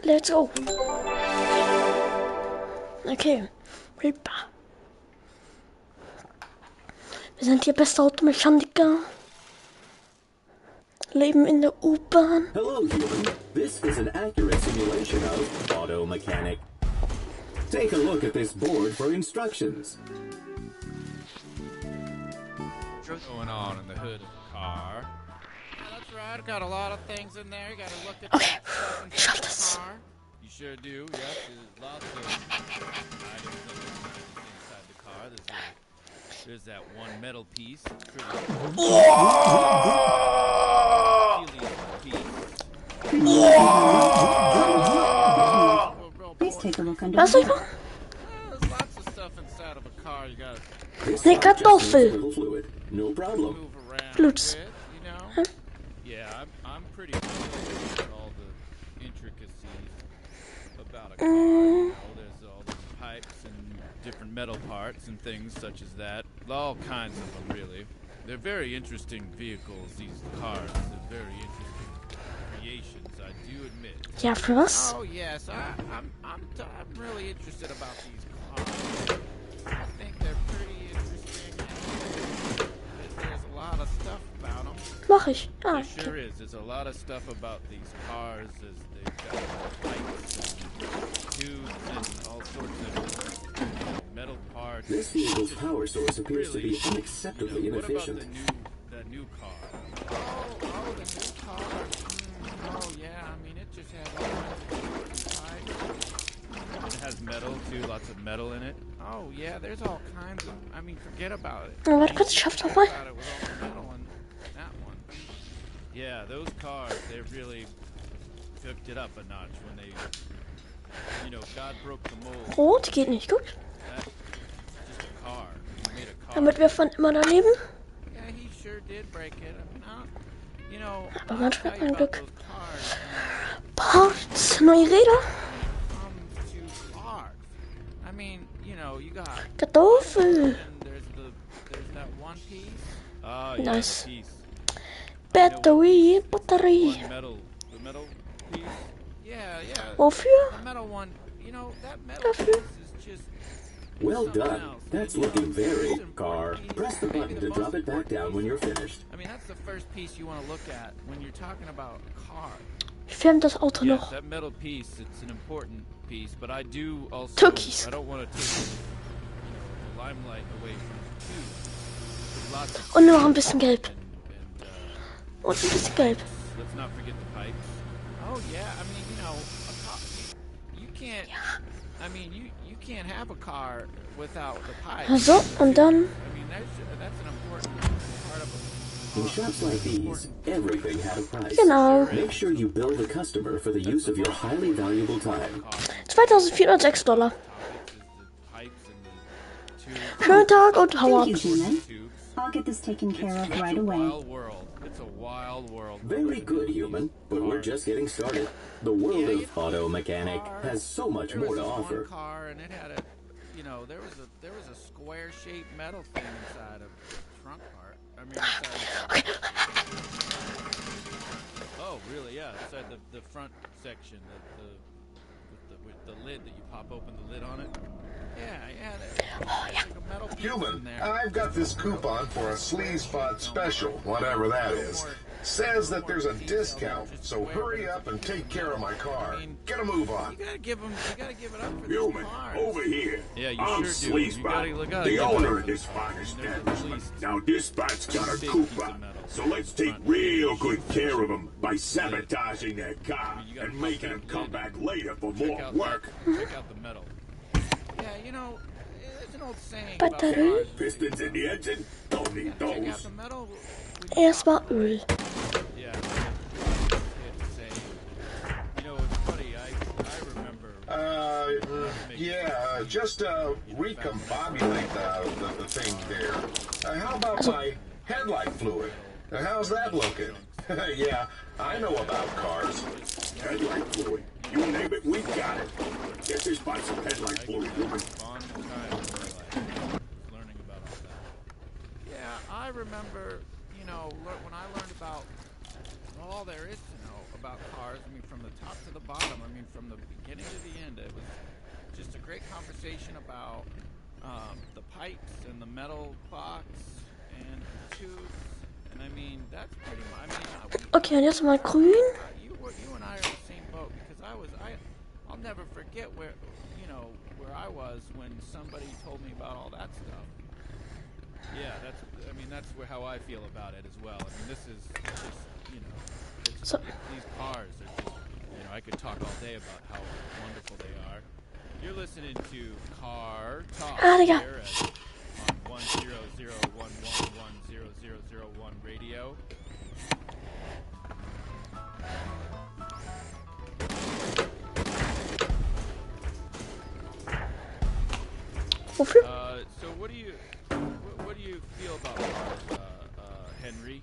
Let's go. Okay. Ripper. Wir sind hier beste Automechaniker. Leben in der U-Bahn. Hello, human. This is an accurate simulation of auto mechanic. Take a look at this board for instructions. What's going on in the hood of the car? Yeah, that's right. Got a lot of things in there. You gotta look at Okay, that stuff ich schaff inside das. the car. You sure do. Yes, there's lots of items inside the car. There's that one metal piece. Please take a look under Was the soll ich machen? There's lots of stuff inside of a car. You gotta Eine Kartoffel. Fluid. No problem. move around Bluts. with, you know? Yeah, I'm pretty familiar with all the intricacies about a car. You know, there's all these pipes and different metal parts and things such as that. All kinds of them, really. They're very interesting vehicles, these cars. They're very interesting creations, I do admit. Ja, für was? Oh yes, I'm really interested about these cars. I think they're pretty interesting. There's a lot of stuff about them. Mach ich. Ah, There sure is. There's a lot of stuff about these cars. They've got pipes and tubes and all sorts of metal parts. This vehicle's power source appears to be Really, unacceptably you know, what about inefficient. the new car? Oh, the new car. Oh yeah, I mean it just has all kinds of pipes. It has metal too, lots of metal in it. Oh yeah, there's all kinds of. I mean, forget about it. Ja, warte kurz, ich schaff's noch mal. About it with all the metal in that one. Yeah, those cars, they really hooked it up a notch when they, you know, God broke the mold. Rot geht nicht, gut. That's just a car. He made a car. Damit wir von immer daneben. Yeah, he sure did break it. I mean, you know, Aber I'll manchmal tell you ein about Glück. those cars. Parts, neue Räder. Comes to cars. I mean, you know, you got Kartoffel. and there's that one piece. Oh, yeah, Nice. the piece. Batterie, One Batterie. the metal piece. Yeah. Wofür? The metal one. You know, that metal Dafür. piece is just. Well something done. else. That's You know, looking very it's an car. important piece. Press the Maybe button to most drop it back important down when piece. you're finished. I mean, that's the first piece you want to look at when you're talking about a car. Ich film das Auto Yes, noch. that metal piece, it's an important piece, but I do also, Turkeys. I don't want to take, the limelight away from it too. There's lots of Und noch ein bisschen gelb. and Und ein bisschen gelb. let's not forget the pipes. Oh yeah, I mean, you know, a car, you can't, I mean, you can't have a car without the pipes. So, und dann. I mean, that's an important part of a In shops like these, everything had a price. Genau. Make sure you bill the customer for the use of your highly valuable time. $2.406. pipes and the tubes. Schönen Tag und hau ab. Thank you, human. Tubes. I'll get this taken care of It's right a away. wild world. It's a wild world. Very good, human, but we're just getting started. The world Yeah, you of know, auto mechanic has so much There more was to this offer. one car, and it had a, you know, there was a square-shaped metal thing inside of the trunk part. I mean, inside oh, really? Yeah, inside the front section, with the lid that you pop open the lid on it. Yeah. There's like a metal piece in Human, there. I've got this coupon for a Sleaze Spot special, whatever that is. Says that there's a discount, so hurry up and take care of my car. Get a move on. You gotta give it up for Human, these cars. over here. Yeah, you I'm sure do. You gotta Sleazebot, give the it owner up. of this fine establishment. There's Now this spot's got a big piece coupon, of metal. so let's take Front. real good care of him by sabotaging their car You gotta and making pop him that come lid back and later for check more out work. Check out the metal. Yeah, you know, there's an old saying about Batterie. cars. Pistons in the engine, don't need Check out those. the metal. Erstmal Öl. Yeah. Saying. You know, it's funny. I remember. Just recombobulate the thing there. How about my headlight fluid? How's that looking? Yeah, I know about cars. Headlight fluid. You name it, we got it. Get this by some headlight fluid, human. On the time learning about all that. Yeah, I remember, you know, when I learned about all there is to know about cars. I mean, from the top to the bottom. I mean, from the beginning to the end. It was just a great conversation about the pipes and the metal clocks and the tubes. And I mean, that's pretty much. I mean, Okay, und jetzt mal grün. you and I are in the same boat because I'll never forget where I was when somebody told me about all that stuff. Yeah, that's how I feel about it as well. I mean, this is just, these cars are just, I could talk all day about how wonderful they are. You're listening to Car Talk Digga. here on 10011100001 radio. Wofür? So what do you feel about cars, Henry?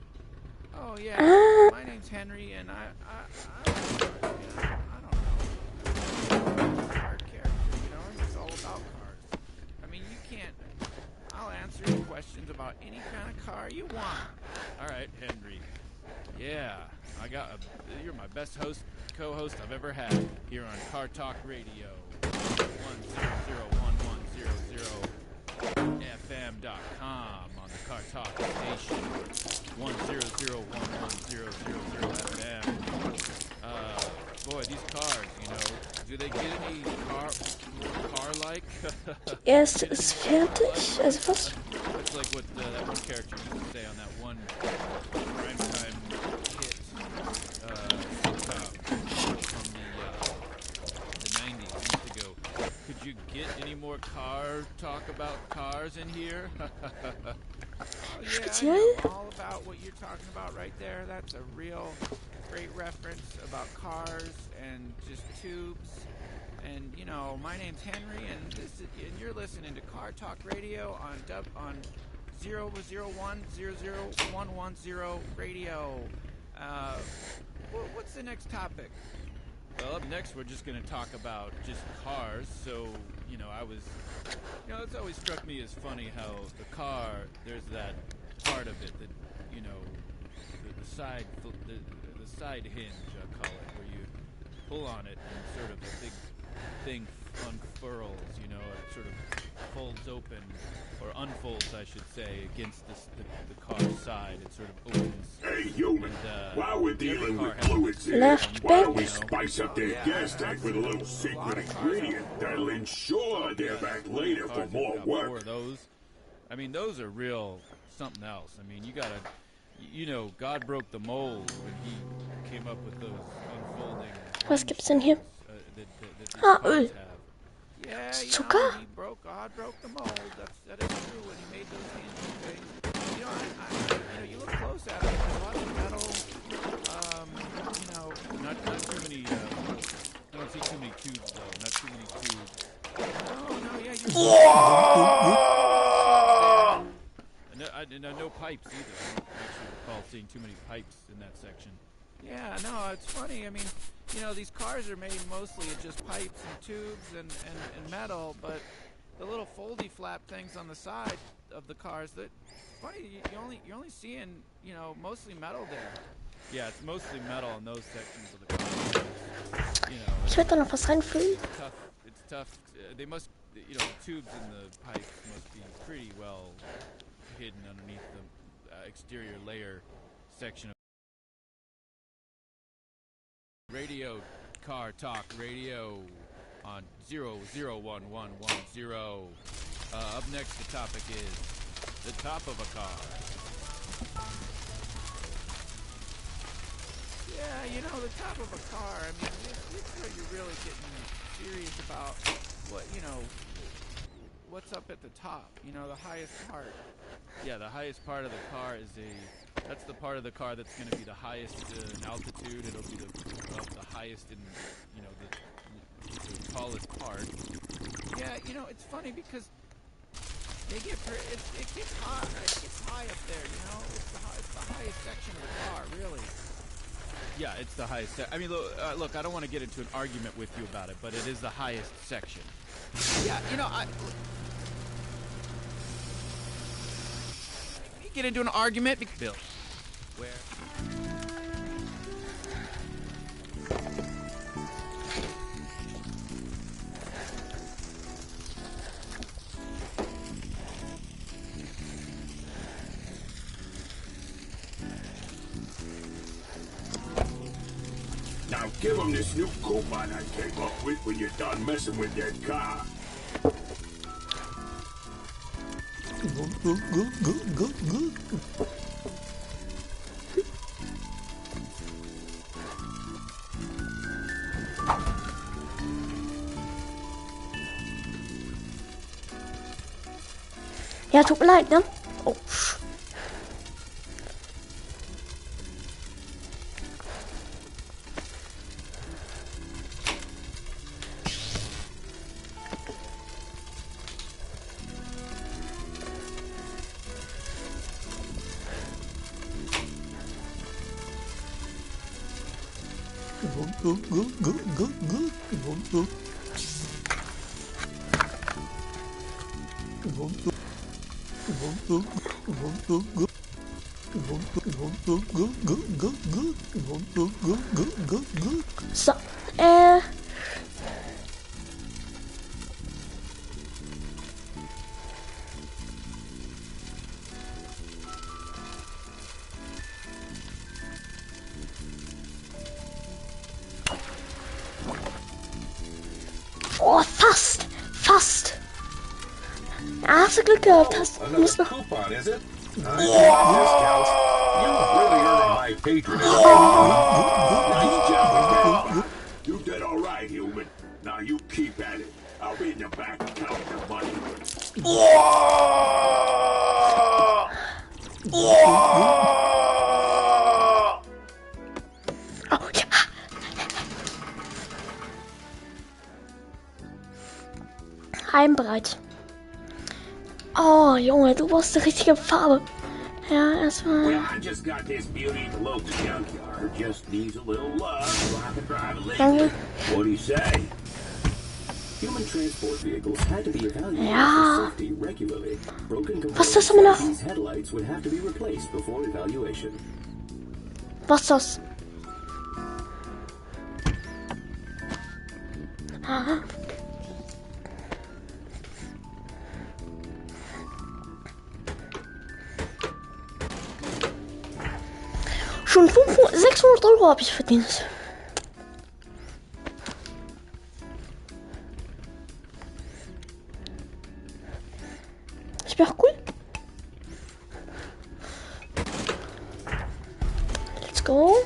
Oh yeah, my name's Henry, and I don't know. Car character, it's all about cars. I mean, I'll answer your questions about any kind of car you want. All right, Henry. Yeah, you're my best co-host I've ever had here on Car Talk Radio, 1001100FM.com on the Car Talk station, 1001100 FM. Boy, these cars, do they get any car-like? Die erste ist fertig. Also fast. That's like what that one character used to say on that one primetime hit sitcom from the 90s. He used to go, could you get any more talk about cars in here? Oh, yeah, I know all about what you're talking about right there. That's a real great reference about cars and just tubes. And my name's Henry, and you're listening to Car Talk Radio on 0010010 radio. What's the next topic? Well, up next we're just going to talk about just cars. So it's always struck me as funny how the car, there's that part of it that the side hinge, I call it, where you pull on it and sort of a big thing unfurls, it sort of folds open, or unfolds, I should say, against the car's side. It sort of opens. Hey, human, and, while we're dealing with fluids here, Left why don't back. we spice up their gas tank with a little secret ingredient that'll ensure they're back later for more work? Those are real something else. I mean, you gotta, God broke the mold when he came up with those unfolding. Was gibt's denn hier? Öl. Yeah, Zucker? God broke the mold. That is true when he made those hinge things. You look close at it. There's a lot of metal. Not too many. I don't see too many tubes though. Not too many tubes. No, yeah, no pipes either. I don't actually recall seeing too many pipes in that section. Yeah, no, it's funny. I mean, these cars are made mostly of just pipes and tubes and metal, but the little foldy flap things on the side of the cars, that funny, you're only seeing, mostly metal there. Yeah, it's mostly metal in those sections of the car. Ich werde da noch was reinfüllen. It's tough. They must, the tubes and the pipes must be pretty well hidden underneath the exterior layer section of Radio Car Talk Radio on 0011110. Up next, the topic is the top of a car. Yeah, the top of a car. I mean, it's where you're really getting serious about what's up at the top. The highest part. Yeah, the highest part of the car that's the part of the car that's going to be the highest in altitude. It'll be the highest in, the tallest part. Yeah, it's funny because it gets high. It gets high up there. It's the highest section of the car, really. Yeah, it's the highest. I mean, look, I don't want to get into an argument with you about it, but it is the highest section. Yeah, get into an argument, Bill. Where? Give him this new coupon I came up with when you're done messing with that car. Ja, tut mir leid, ne? Oh. So, oh, fast. Hast du Glück gehabt, musst noch... Coupon, is it? I discounts. You're really earning my patronage. Nice job. You did all right, human. Now you keep at it. I'll be in the back counting your money. Oh, ja. Heimbereit. Oh, Junge, du brauchst die richtige Farbe. Ja, erstmal. Well, I just got this beauty at the local junkyard. Just needs a little love so I can drive it Danke. later. What do you say? Human transport vehicles had to be evaluated Ja. for safety regularly. Broken Was ist das components immer noch? like these headlights would have to be replaced before evaluation. Was ist das? Aha. Schon 600 Euro habe ich verdient. Ich bin auch cool. Let's go.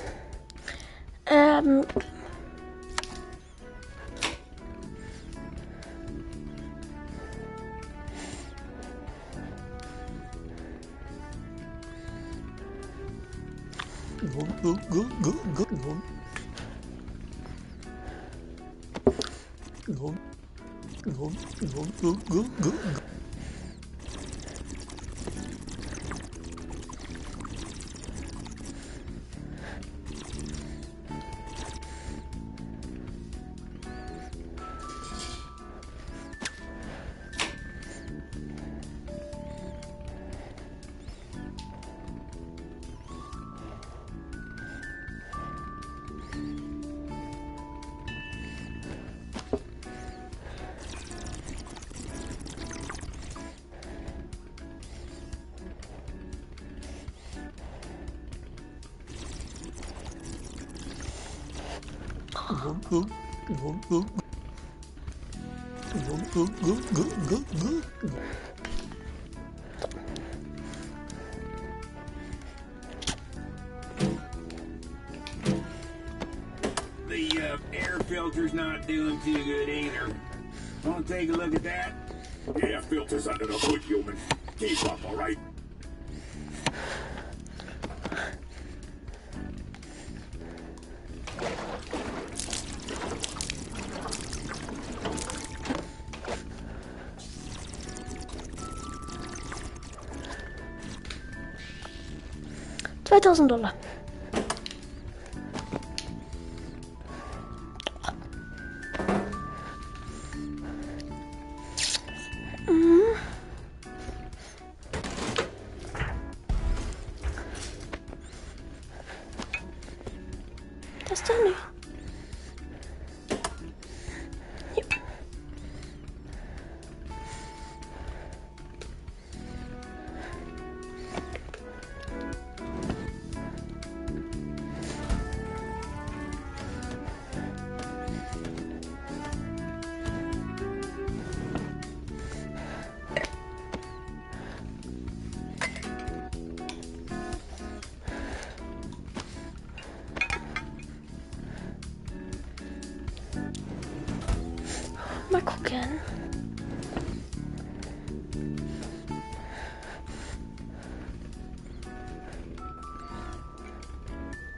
The air filter's not doing too good either. Want to take a look at that? Yeah, filter's under the hood, human. Keep up, all right? $2000. Das doch nicht. Ja. Mal gucken.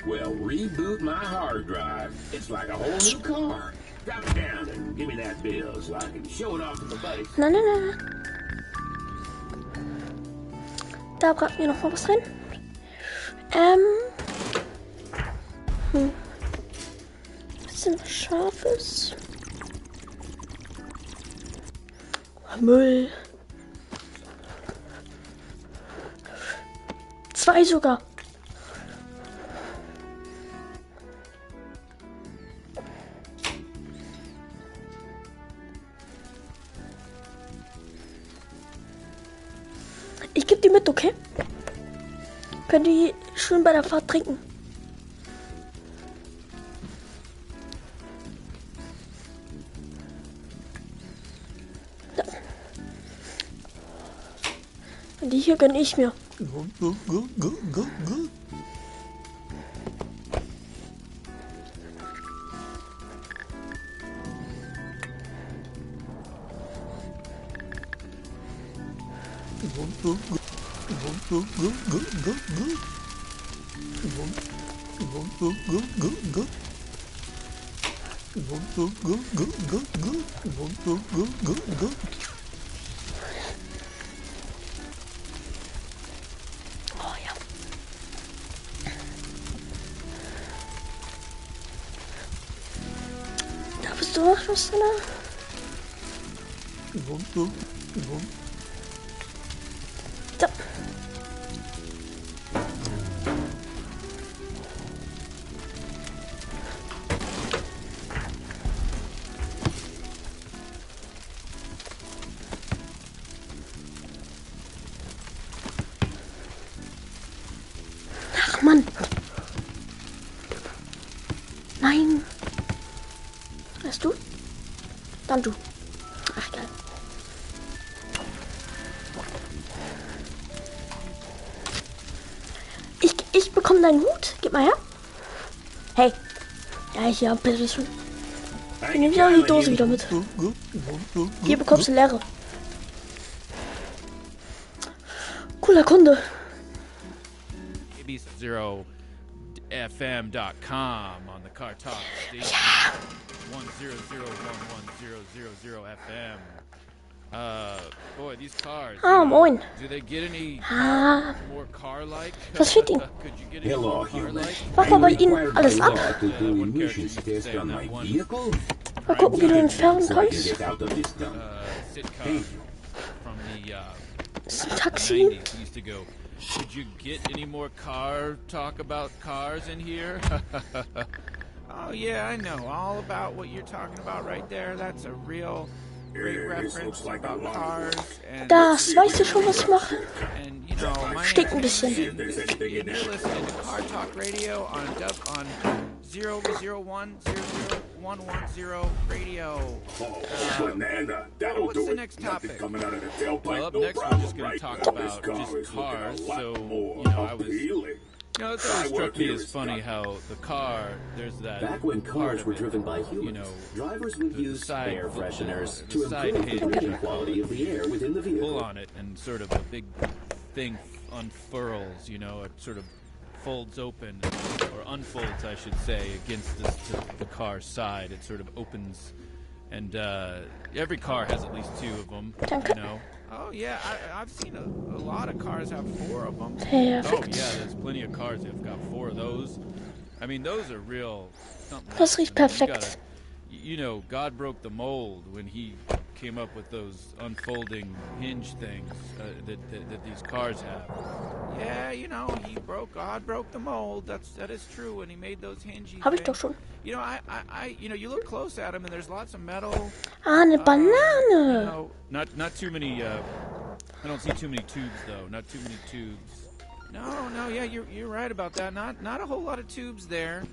Well, reboot my hard drive. It's like a whole new car. Drop it down and give me that bill so I can show it off to my buddies. Nein, nein, nein, nein. Da braten wir noch mal was rein. Was denn was Scharfes? Müll. 2 sogar. Ich gebe die mit, okay? Könnt ihr schön bei der Fahrt trinken. Ja. Und die hier gönne ich mir. Oh ja. Da bist du auch was drin? Da. Ach Mann. Nein. Weißt du? Dann du. Ach geil. Ich bekomme deinen Hut. Gib mal her. Hey. Ja, hier, bitte schön. Ich nehme ich auch die Dose wieder mit. Hier bekommst du leere. Cooler Kunde. abc0fm.com on the Car Talk station. 100110000 FM. Boy, these cars. Ah, moin. Do they get any more car-like? Was fehlt Ihnen? Could you get any Hello, more human. car-like? Mach mal bei Ihnen alles ab. To do one emissions character used to test say on on my that one. vehicle? Mal gucken, wie du entfernen So I can kannst. get out of this dump. Sitcom from the Das ist ein Taxi. 90s used to go, could you get any more talk about cars in here? Oh yeah, I know all about what you're talking about right there. That's a real great Yeah, this reference looks like a about lot of cars and Das weißt du schon, was ich mache. and you know my Stinkt ein bisschen. and you're listening to Car Talk Radio on 001001110 radio. Oh, banana. That'll what's do the it. next Nothing topic? coming out of the tailpipe. Well, up no next we're problem. just gonna Right talk now, about this car just is looking cars, a lot so, more you know, I was- appealing. You know, it I always work struck me here as at funny Scott. how the car, there's that Back when part cars of were it, driven by humans, you know, drivers would the use side- air fresheners the to side improve the hinge. breathing quality of the air within the pull vehicle. on it and sort of a big thing unfurls, you know, it sort of folds open, or unfolds, I should say, against the car's side. It sort of opens, and every car has at least 2 of them, Danke. you know. Oh, yeah, I've seen a lot of cars have 4 of them. Oh, Perfekt. yeah, there's plenty of cars that have got 4 of those. I mean, those are real something. Das else. riecht I mean, you perfekt. gotta- you know, God broke the mold when he came up with those unfolding hinge things that these cars have. Yeah, you know, God broke the mold. That is true, and he made those hingy Hab ich things. doch schon. You know, you know, you look close at them, and there's lots of metal. Ah, eine You Banane. know, not too many. I don't see too many tubes though. Not too many tubes. No, yeah, you're right about that. Not a whole lot of tubes there.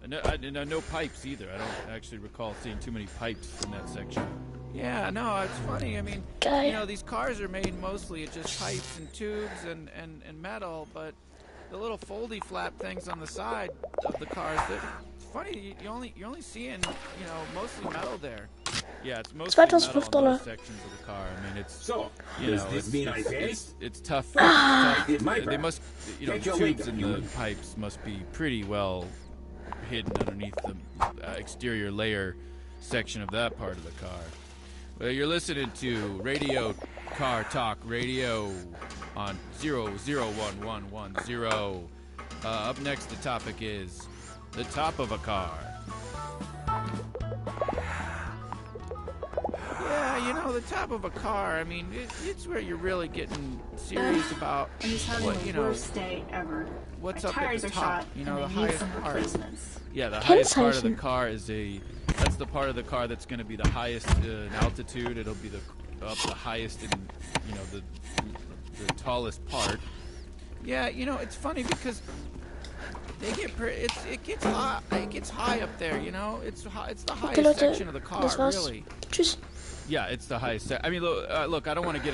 No pipes either. I don't actually recall seeing too many pipes in that section. Yeah, no, it's funny. I mean, Geil. you know, these cars are made mostly of just pipes and tubes and metal, but the little foldy flap things on the side of the cars, it's funny. You're only seeing, you know, mostly metal there. Yeah, it's mostly metal in $2005. those sections of the car. I mean, it's So, you does know, this mean I finished? it's tough. I did my They part. must, you know, Take the your tubes lead, in human. the pipes must be pretty well hidden underneath the exterior layer section of that part of the car. Well, you're listening to Radio Car Talk Radio on 001110. Up next, the topic is the top of a car. Yeah, you know, the top of a car, I mean, it's where you're really getting serious about I'm just having what, the you know, worst day ever. what's My up at tires the are top. shot, You know, and the I need highest some part. replacements. Yeah, the highest part of the Kennzeichen. car that's the part of the car that's going to be the highest in altitude. It'll be the highest in, you know, the tallest part. Yeah, you know, it's funny because they get it gets high up there, you know. It's the Okay, highest Leute, section of the car, das war's. really. Tschüss. Yeah, it's the highest. I mean, look, I don't want to get